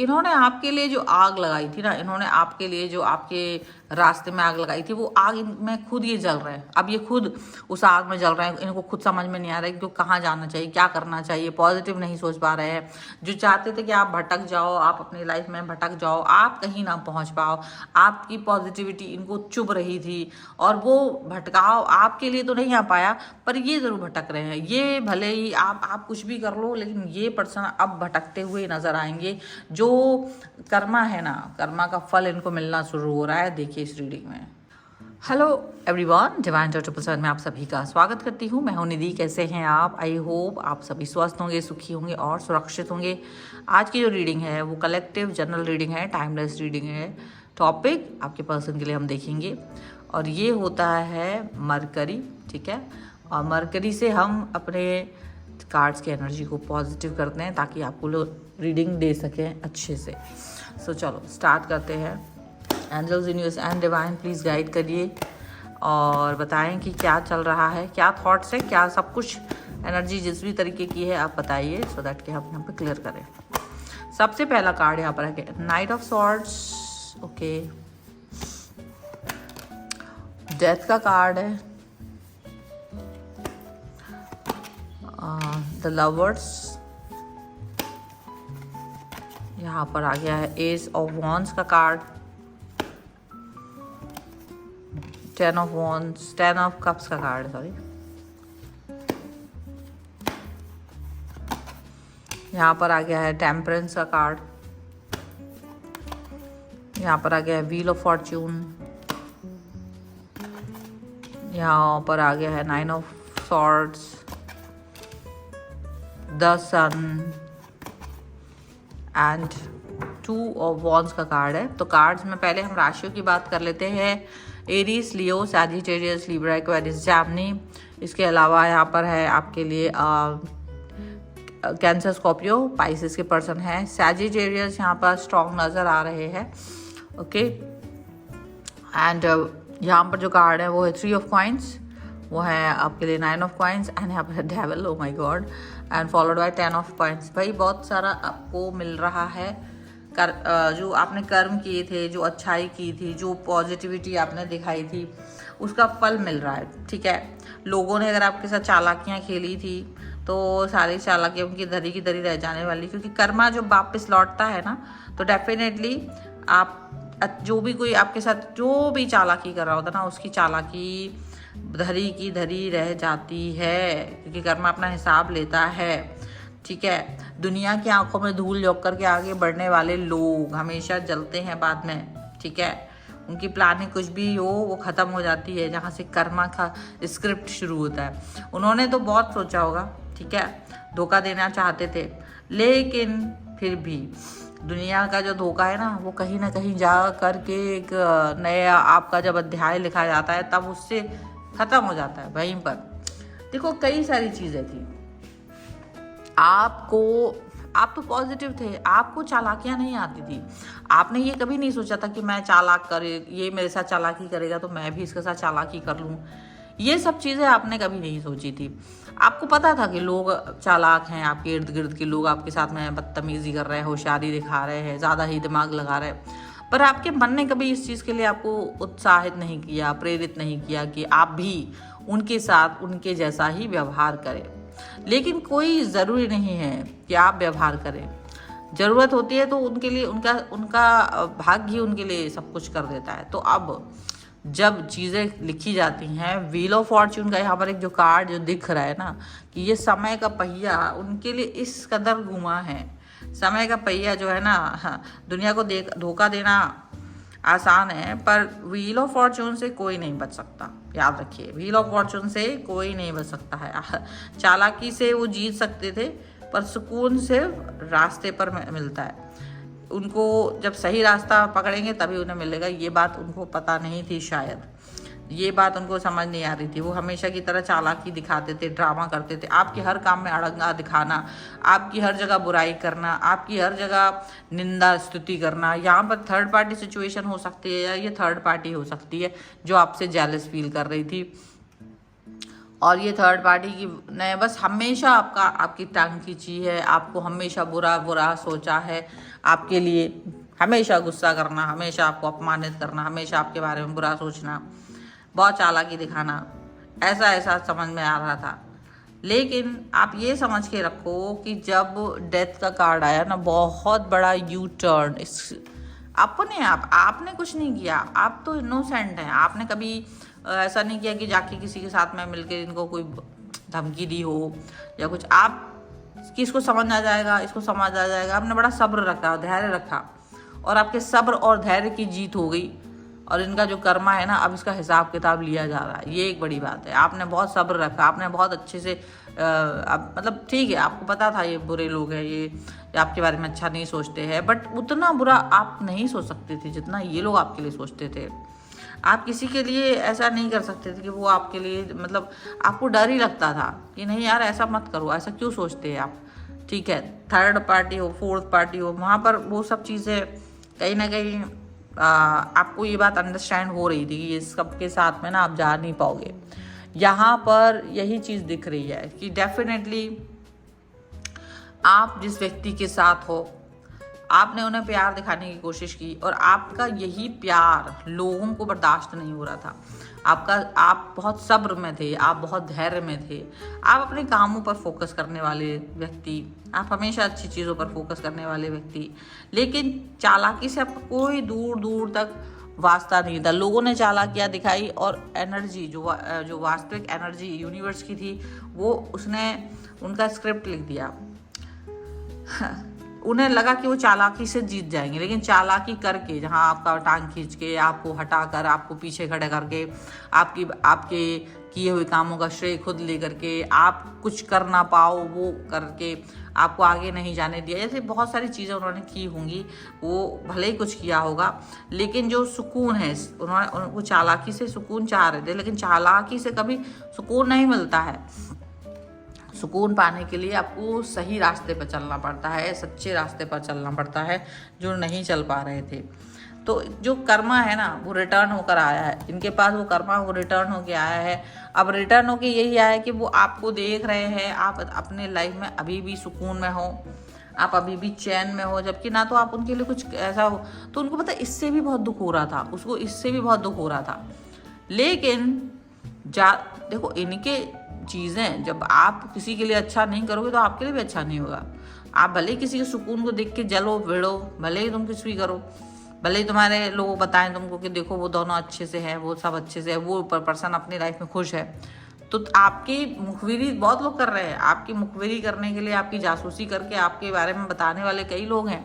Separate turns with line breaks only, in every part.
इन्होंने आपके लिए जो आग लगाई थी ना, इन्होंने आपके लिए जो आपके रास्ते में आग लगाई थी, वो आग इनमें खुद ये जल रहे हैं। अब ये खुद उस आग में जल रहे हैं। इनको खुद समझ में नहीं आ रहा है कि कहाँ जाना चाहिए, क्या करना चाहिए, पॉजिटिव नहीं सोच पा रहे हैं। जो चाहते थे कि आप भटक जाओ, आप अपनी लाइफ में भटक जाओ, आप कहीं ना पहुँच पाओ, आपकी पॉजिटिविटी इनको चुभ रही थी और वो भटकाव आपके लिए तो नहीं आ पाया, पर ये ज़रूर भटक रहे हैं। ये भले ही आप कुछ भी कर लो, लेकिन ये पर्सन अब भटकते हुए नजर आएंगे। जो कर्मा है ना, कर्मा का फल इनको मिलना शुरू हो रहा है। देखिए इस रीडिंग में। हेलो एवरीवन, डिवाइन जॉय 777 में आप सभी का स्वागत करती हूँ। मैं हूँ निधि। कैसे हैं आप? आई होप आप सभी स्वस्थ होंगे, सुखी होंगे और सुरक्षित होंगे। आज की जो रीडिंग है वो कलेक्टिव जनरल रीडिंग है, टाइमलेस रीडिंग है। टॉपिक आपके पर्सन के लिए हम देखेंगे और ये होता है मरकरी, ठीक है। और मरकरी से हम अपने कार्ड्स की एनर्जी को पॉजिटिव करते हैं ताकि आपको लोग रीडिंग दे सकें अच्छे से। सो चलो स्टार्ट करते हैं। Angels, universe and divine please guide करिए और बताएं कि क्या चल रहा है, क्या थॉट्स है, क्या सब कुछ एनर्जी जिस भी तरीके की है आप बताइए, सो दैट कि हम यहाँ पे क्लियर करें। सबसे पहला कार्ड यहाँ पर है night of swords, okay. Death का कार्ड है, द लवर्स, यहाँ पर आ गया है एस ऑफ वॉन्ड्स का card, 10 of wands, 10 of cups का कार्ड, सॉरी। यहाँ पर आ गया है टेम्परेंस का कार्ड, यहाँ पर आ गया है व्हील ऑफ फॉर्च्यून, यहाँ पर आ गया है 9 of swords, the sun and 2 of wands का कार्ड है। तो कार्ड्स में पहले हम राशियों की बात कर लेते हैं। एरीज, लियो, सैजिटेरियस, लिब्रा, एक्वेरियस, जैमिनी। इसके अलावा यहाँ पर है आपके लिए कैंसर, स्कॉर्पियो, पाइसेस के पर्सन है। सैजिटेरियस यहाँ पर स्ट्रॉन्ग नज़र आ रहे हैं, ओके। एंड यहाँ पर जो कार्ड है वो है 3 ऑफ कॉइंस, वो है आपके लिए 9 ऑफ कॉइंस एंड यहाँ पर है devil, oh my God, and followed by 10 of coins. भाई बहुत सारा आपको मिल रहा है। जो आपने कर्म किए थे, जो अच्छाई की थी, जो पॉजिटिविटी आपने दिखाई थी, उसका फल मिल रहा है, ठीक है। लोगों ने अगर आपके साथ चालाकियाँ खेली थी तो सारी चालाकियाँ उनकी धरी की धरी रह जाने वाली, क्योंकि कर्मा जब वापस लौटता है ना तो डेफिनेटली आप जो भी कोई आपके साथ जो भी चालाकी कर रहा होता ना, उसकी चालाकी धरी की धरी रह जाती है, क्योंकि कर्मा अपना हिसाब लेता है, ठीक है। दुनिया की आंखों में धूल झोंक करके आगे बढ़ने वाले लोग हमेशा जलते हैं बाद में, ठीक है। उनकी प्लानिंग कुछ भी हो वो ख़त्म हो जाती है जहाँ से कर्मा का स्क्रिप्ट शुरू होता है। उन्होंने तो बहुत सोचा होगा, ठीक है, धोखा देना चाहते थे, लेकिन फिर भी दुनिया का जो धोखा है ना वो कहीं ना कहीं जा करके एक नया आपका जब अध्याय लिखा जाता है तब उससे ख़त्म हो जाता है। वहीं पर देखो कई सारी चीज़ें थी। आप तो पॉजिटिव थे, आपको चालाकियाँ नहीं आती थी। आपने ये कभी नहीं सोचा था कि मैं चालाक करे, ये मेरे साथ चालाकी करेगा तो मैं भी इसके साथ चालाकी कर लूँ। ये सब चीज़ें आपने कभी नहीं सोची थी। आपको पता था कि लोग चालाक हैं, आपके इर्द गिर्द के लोग आपके साथ में बदतमीजी कर रहे हैं, होशियारी दिखा रहे हैं, ज़्यादा ही दिमाग लगा रहे हैं, पर आपके मन ने कभी इस चीज़ के लिए आपको उत्साहित नहीं किया, प्रेरित नहीं किया कि आप भी उनके साथ उनके जैसा ही व्यवहार करें। लेकिन कोई ज़रूरी नहीं है कि आप व्यवहार करें। ज़रूरत होती है तो उनके लिए उनका भाग्य ही उनके लिए सब कुछ कर देता है। तो अब जब चीज़ें लिखी जाती हैं, व्हील ऑफ फॉर्च्यून का यहाँ पर एक जो कार्ड जो दिख रहा है ना, कि ये समय का पहिया उनके लिए इस कदर घुमा है। समय का पहिया जो है ना, दुनिया को धोखा देना आसान है, पर व्हील ऑफ फॉर्च्यून से कोई नहीं बच सकता। याद रखिए, व्हील ऑफ फॉर्च्यून से कोई नहीं बच सकता है। चालाकी से वो जीत सकते थे, पर सुकून सिर्फ रास्ते पर मिलता है। उनको जब सही रास्ता पकड़ेंगे तभी उन्हें मिलेगा। ये बात उनको पता नहीं थी, शायद ये बात उनको समझ नहीं आ रही थी। वो हमेशा की तरह चालाकी दिखाते थे, ड्रामा करते थे, आपके हर काम में अड़ंगा दिखाना, आपकी हर जगह बुराई करना, आपकी हर जगह निंदा स्तुति करना। यहाँ पर थर्ड पार्टी सिचुएशन हो सकती है या ये थर्ड पार्टी हो सकती है जो आपसे जेलस फील कर रही थी। और ये थर्ड पार्टी की ने बस हमेशा आपकी टांग खींची है, आपको हमेशा बुरा बुरा सोचा है, आपके लिए हमेशा गुस्सा करना, हमेशा आपको अपमानित करना, हमेशा आपके बारे में बुरा सोचना, बहुत चालाकी दिखाना, ऐसा ऐसा समझ में आ रहा था। लेकिन आप ये समझ के रखो कि जब डेथ का कार्ड आया ना, बहुत बड़ा यू टर्न इस अपने आपने कुछ नहीं किया, आप तो इनोसेंट हैं। आपने कभी ऐसा नहीं किया कि जाके किसी के साथ में मिलकर इनको कोई धमकी दी हो या कुछ, आप कि इसको समझ आ जाएगा, इसको समझ आ जाएगा। आपने बड़ा सब्र रखा, धैर्य रखा, और आपके सब्र और धैर्य की जीत हो गई। और इनका जो कर्मा है ना, अब इसका हिसाब किताब लिया जा रहा है। ये एक बड़ी बात है। आपने बहुत सब्र रखा, आपने बहुत अच्छे से मतलब ठीक है, आपको पता था ये बुरे लोग हैं, ये आपके बारे में अच्छा नहीं सोचते हैं, बट उतना बुरा आप नहीं सोच सकते थे जितना ये लोग आपके लिए सोचते थे। आप किसी के लिए ऐसा नहीं कर सकते थे कि वो आपके लिए, मतलब आपको डर ही लगता था कि नहीं यार ऐसा मत करो, ऐसा क्यों सोचते हैं आप। ठीक है, थर्ड पार्टी हो, फोर्थ पार्टी हो, वहाँ पर वो सब चीज़ें कहीं ना कहीं आपको ये बात अंडरस्टैंड हो रही थी कि ये सबके साथ में ना आप जा नहीं पाओगे। यहाँ पर यही चीज़ दिख रही है कि डेफिनेटली आप जिस व्यक्ति के साथ हो, आपने उन्हें प्यार दिखाने की कोशिश की, और आपका यही प्यार लोगों को बर्दाश्त नहीं हो रहा था। आप बहुत सब्र में थे, आप बहुत धैर्य में थे, आप अपने कामों पर फोकस करने वाले व्यक्ति, आप हमेशा अच्छी चीज़ों पर फोकस करने वाले व्यक्ति। लेकिन चालाकी से आपका कोई दूर दूर तक वास्ता नहीं था। लोगों ने चालाकियाँ दिखाई, और एनर्जी जो वास्तविक एनर्जी यूनिवर्स की थी, वो उसने उनका स्क्रिप्ट लिख दिया। उन्हें लगा कि वो चालाकी से जीत जाएंगे, लेकिन चालाकी करके, जहां आपका टांग खींच के, आपको हटाकर, आपको पीछे खड़े करके, आपके किए हुए कामों का श्रेय खुद लेकर के, आप कुछ कर ना पाओ वो करके आपको आगे नहीं जाने दिया। जैसे बहुत सारी चीज़ें उन्होंने की होंगी, वो भले ही कुछ किया होगा, लेकिन जो सुकून है, उनको चालाकी से सुकून चाह रहे थे, लेकिन चालाकी से कभी सुकून नहीं मिलता है। सुकून पाने के लिए आपको सही रास्ते पर चलना पड़ता है, सच्चे रास्ते पर चलना पड़ता है, जो नहीं चल पा रहे थे। तो जो कर्मा है ना, वो रिटर्न होकर आया है इनके पास, वो कर्मा वो रिटर्न होके आया है। अब रिटर्न होके यही आया है कि वो आपको देख रहे हैं, आप अपने लाइफ में अभी भी सुकून में हो, आप अभी भी चैन में हो, जबकि ना तो आप उनके लिए कुछ ऐसा हो। तो उनको पता इससे भी बहुत दुख हो रहा था, उसको इससे भी बहुत दुख हो रहा था। लेकिन देखो, इनके चीज़ें जब आप किसी के लिए अच्छा नहीं करोगे तो आपके लिए भी अच्छा नहीं होगा। आप भले ही किसी के सुकून को देख के जलो भिड़ो, भले ही तुम कुछ भी करो, भले ही तुम्हारे लोग बताएं तुमको कि देखो वो दोनों अच्छे से हैं, वो सब अच्छे से है, वो पर्सन अपनी लाइफ में खुश है, तो आपकी मुखबिरी बहुत लोग कर रहे हैं। आपकी मुखबिरी करने के लिए, आपकी जासूसी करके आपके बारे में बताने वाले कई लोग हैं,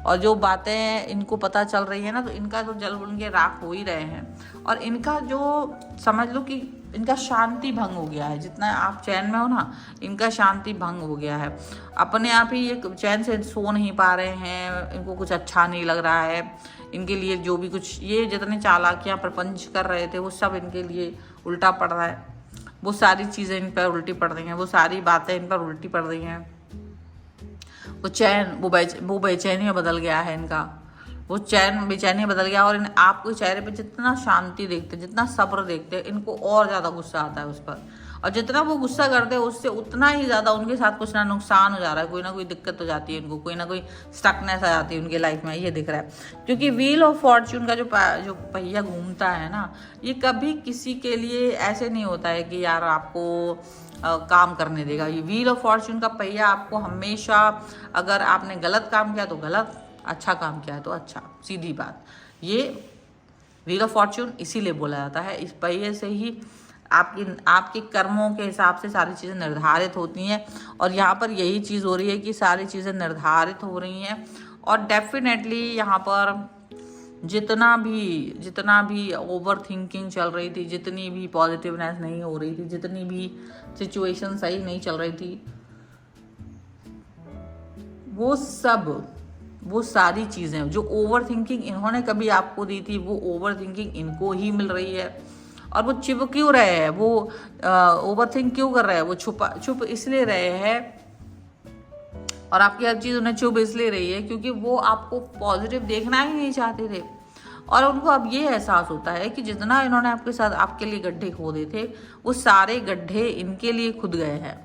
और जो बातें इनको पता चल रही है ना, तो इनका तो जल बुन के राख हो ही रहे हैं। और इनका जो समझ लो कि इनका शांति भंग हो गया है। जितना आप चैन में हो ना, इनका शांति भंग हो गया है। अपने आप ही ये चैन से सो नहीं पा रहे हैं, इनको कुछ अच्छा नहीं लग रहा है। इनके लिए जो भी कुछ ये जितने चालाकियाँ प्रपंच कर रहे थे, वो सब इनके लिए उल्टा पड़ रहा है। वो सारी चीज़ें इन पर उल्टी पड़ रही हैं, वो सारी बातें इन पर उल्टी पड़ रही हैं। वो चैन वो बेचैनी में बदल गया है इनका, वो चैन बेचैनी बदल गया। और आपके चेहरे पे जितना शांति देखते, जितना सब्र देखते, इनको और ज़्यादा गुस्सा आता है उस पर। और जितना वो गुस्सा करते हैं, उससे उतना ही ज़्यादा उनके साथ कुछ ना नुकसान हो जा रहा है, कोई ना कोई दिक्कत हो जाती है इनको, कोई ना कोई स्टकनेस आ जाती है उनकी लाइफ में। ये दिख रहा है, क्योंकि व्हील ऑफ फॉर्च्यून का जो पहिया घूमता है ना, ये कभी किसी के लिए ऐसे नहीं होता है कि यार आपको काम करने देगा। ये व्हील ऑफ फॉर्च्यून का पहिया आपको हमेशा, अगर आपने गलत काम किया तो गलत, अच्छा काम किया है तो अच्छा, सीधी बात। ये व्हील ऑफ फॉर्च्यून इसीलिए बोला जाता है। इस पहिए से ही आपके कर्मों के हिसाब से सारी चीज़ें निर्धारित होती हैं। और यहाँ पर यही चीज़ हो रही है कि सारी चीज़ें निर्धारित हो रही हैं। और डेफिनेटली यहाँ पर जितना भी ओवर थिंकिंग चल रही थी, जितनी भी पॉजिटिवनेस नहीं हो रही थी, जितनी भी सिचुएशन सही नहीं चल रही थी, वो सारी चीज़ें जो ओवर थिंकिंग इन्होंने कभी आपको दी थी, वो ओवर थिंकिंग इनको ही मिल रही है। और वो छिप क्यों रहे हैं, वो ओवर थिंक क्यों कर रहे हैं, वो छुप इसलिए रहे हैं, और आपकी हर चीज़ उन्हें चुभ इसलिए रही है क्योंकि वो आपको पॉजिटिव देखना ही नहीं चाहते थे। और उनको अब ये एहसास होता है कि जितना इन्होंने आपके साथ आपके लिए गड्ढे खोदे थे वो सारे गड्ढे इनके लिए खुद गए हैं।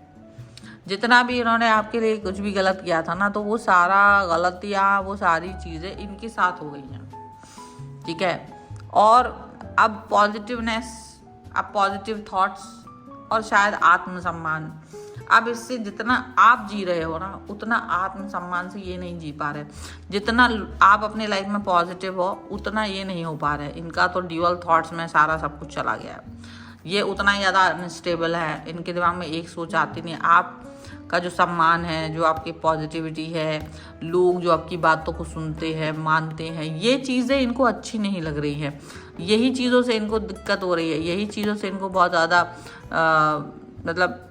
जितना भी इन्होंने आपके लिए कुछ भी गलत किया था ना, तो वो सारा गलतियाँ, वो सारी चीज़ें इनके साथ हो गई हैं, ठीक है। और अब पॉजिटिवनेस, अब पॉजिटिव थॉट्स और शायद आत्मसम्मान, अब इससे जितना आप जी रहे हो ना उतना आत्मसम्मान से ये नहीं जी पा रहे। जितना आप अपने लाइफ में पॉजिटिव हो उतना ये नहीं हो पा रहे। इनका तो ड्यूअल थॉट्स में सारा सब कुछ चला गया है। ये उतना ही ज़्यादा अनस्टेबल है, इनके दिमाग में एक सोच आती नहीं। आपका जो सम्मान है, जो आपकी पॉजिटिविटी है, लोग जो आपकी बातों को सुनते हैं, मानते हैं, ये चीज़ें इनको अच्छी नहीं लग रही है। यही चीज़ों से इनको दिक्कत हो रही है, यही चीज़ों से इनको बहुत ज़्यादा मतलब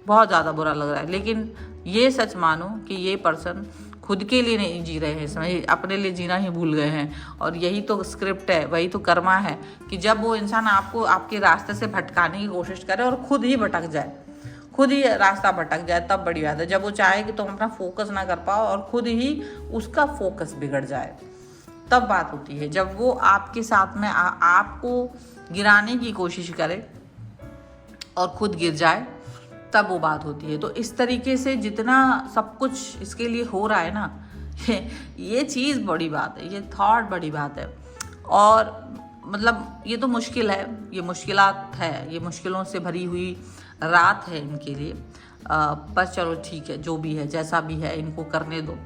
बहुत ज़्यादा बुरा लग रहा है। लेकिन ये सच मानो कि ये पर्सन खुद के लिए नहीं जी रहे हैं, समझिए अपने लिए जीना ही भूल गए हैं। और यही तो स्क्रिप्ट है, वही तो कर्मा है कि जब वो इंसान आपको आपके रास्ते से भटकाने की कोशिश करे और खुद ही भटक जाए, खुद ही रास्ता भटक जाए, तब बड़ी बात है। जब वो चाहे कि तुम अपना फोकस ना कर पाओ और खुद ही उसका फोकस बिगड़ जाए, तब बात होती है। जब वो आपके साथ में आपको गिराने की कोशिश करे और खुद गिर जाए, तब वो बात होती है। तो इस तरीके से जितना सब कुछ इसके लिए हो रहा है ना, ये चीज़ बड़ी बात है, ये थॉट बड़ी बात है। और मतलब ये तो मुश्किल है, ये मुश्किलात है, ये मुश्किलों से भरी हुई रात है इनके लिए। बस चलो ठीक है, जो भी है जैसा भी है इनको करने दो,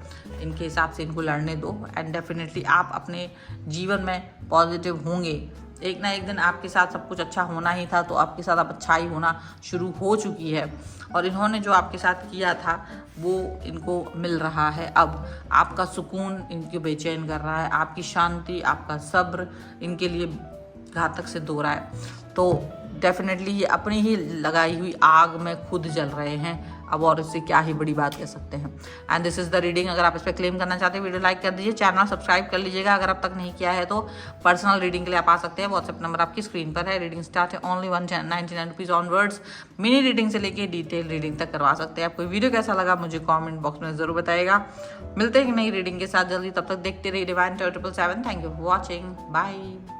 इनके हिसाब से इनको लड़ने दो। एंड डेफिनेटली आप अपने जीवन में पॉजिटिव होंगे। एक ना एक दिन आपके साथ सब कुछ अच्छा होना ही था, तो आपके साथ अब अच्छाई होना शुरू हो चुकी है। और इन्होंने जो आपके साथ किया था वो इनको मिल रहा है। अब आपका सुकून इनको बेचैन कर रहा है, आपकी शांति, आपका सब्र इनके लिए घातक सिद्ध हो रहा है। तो डेफिनेटली ये अपनी ही लगाई हुई आग में खुद जल रहे हैं अब, और इससे क्या ही बड़ी बात कह सकते हैं। And this is the reading. अगर आप इस पर क्लेम करना चाहते हैं, वीडियो लाइक कर दीजिए, चैनल सब्सक्राइब कर लीजिएगा अगर अब तक नहीं किया है तो। पर्सनल रीडिंग के लिए आप आ सकते हैं, व्हाट्सएप नंबर आपकी स्क्रीन पर है। रीडिंग स्टार्ट है only 199 rupees onwards. Mini reading से लेके डिटेल रीडिंग तक करवा सकते हैं। आपको वीडियो कैसा लगा मुझे कॉमेंट बॉक्स में ज़रूर बताइएगा। मिलते हैं नई रीडिंग के साथ जल्दी, तब तक देखते रहिए divine 777। Thank you for watching, bye.